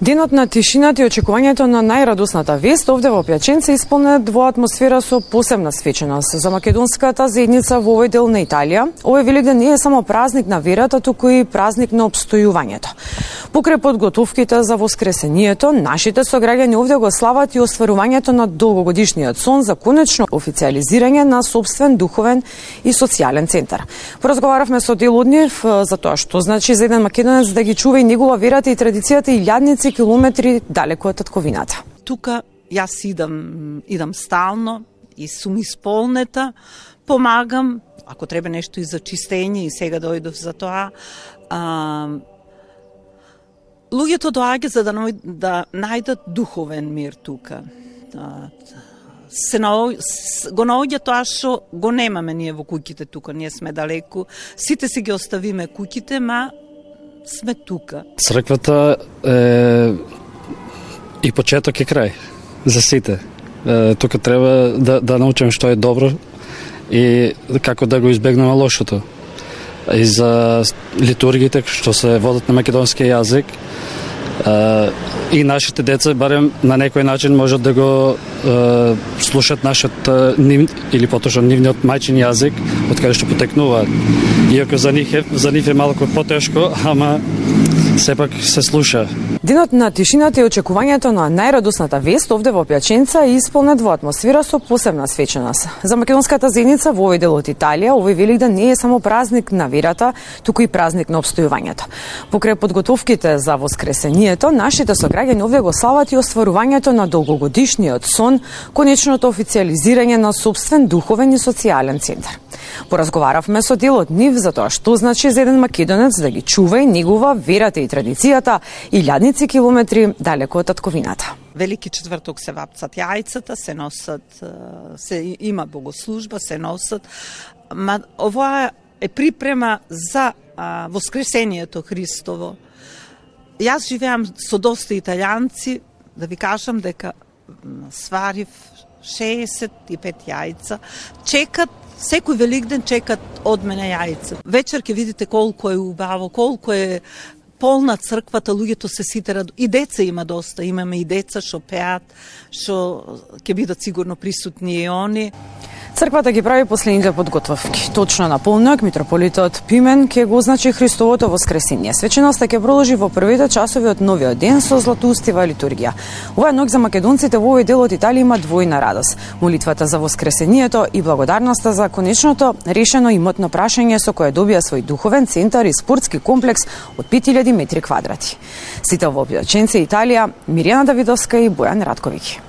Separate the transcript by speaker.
Speaker 1: Денот на тишината и очекувањето на најрадосната вест овде во Пјаченце исполнет во атмосфера со посебна свеченост. За македонската заедница во овој дел на Италија, овој Великден не е само празник на верата, туку и празник на обстојувањето. Покрај подготовките за Воскресението, нашите сограѓани овде го слават и остварувањето на долгогодишниот сон за конечно официализирање на сопствен духовен и социјален центар. Поразговаравме со дел од нив за тоа што значи за еден македонец да ги чува и негова верата и традицијата и илјадници километри далеко од татковината.
Speaker 2: Тука јас идам стално и сум исполнета, помагам, ако треба нешто и за чистење, и сега дојдов за тоа. Луѓето доаѓаат за да најдат духовен мир тука. Го наоѓа тоа што го немаме ние во куќите тука, ние сме далеку, сите си ги оставиме куќите, ма сме тука.
Speaker 3: Црквата е и почеток и крај за сите. Тука треба да научиме што е добро и како да го избегнеме лошото. И за литургиите што се водат на македонски јазик, и нашите деца барем на некој начин можат да го слушат нашиот или поточно нивниот мајчин јазик од каде што потекнуваат. Иако за нив е малку потешко, ама сепак се слуша.
Speaker 1: Денот на тишината и очекувањето на најрадосната вест овде во Пјаченца е исполнет во атмосфера со посебна свеченост. За македонската заедница во овој дел од Италија, овој Великден не е само празник на верата, туку и празник на обстојувањето. Покрај подготовките за Воскресението, нашите сограѓани овде го слават и остварувањето на долгогодишниот сон, конечното официализирање на сопствен духовен и социјален центар. Поразговаравме со дел од нив за тоа што значи за еден македонец да ги чува и негова верата и традицијата илјадници километри далеко од татковината.
Speaker 2: Велики четврток се вапцат јајцата, се носат, има богослужба, се носат. Ма ова е припрема за Воскресението Христово. Јас живеам со доста италијанци, да ви кажам дека сварив 65 јајца, чекат секој Великден чекат од мене јајца. Вечер ќе видите колку е убаво, колку е полна црквата, луѓето се сите и деца има доста, имаме и деца што пеат, што ќе бидат сигурно присутни и они.
Speaker 1: Црквата ги прави последните подготовки. Точно на полнок митрополитот Пимен ќе го означи Христовото воскресение. Свеченоста ќе продолжи во првите часови од новиот ден со златоустива литургија. Оваа ноќ за македонците во овој дел од Италија има двојна радост. Молитвата за воскресението и благодарноста за конечното решено имотно прашање со кое добија свој духовен центар и спортски комплекс од 5000 метри квадрати. Сите во Пјаченце, Италија, Мирјана Давидовска и Бојан Радковиќ.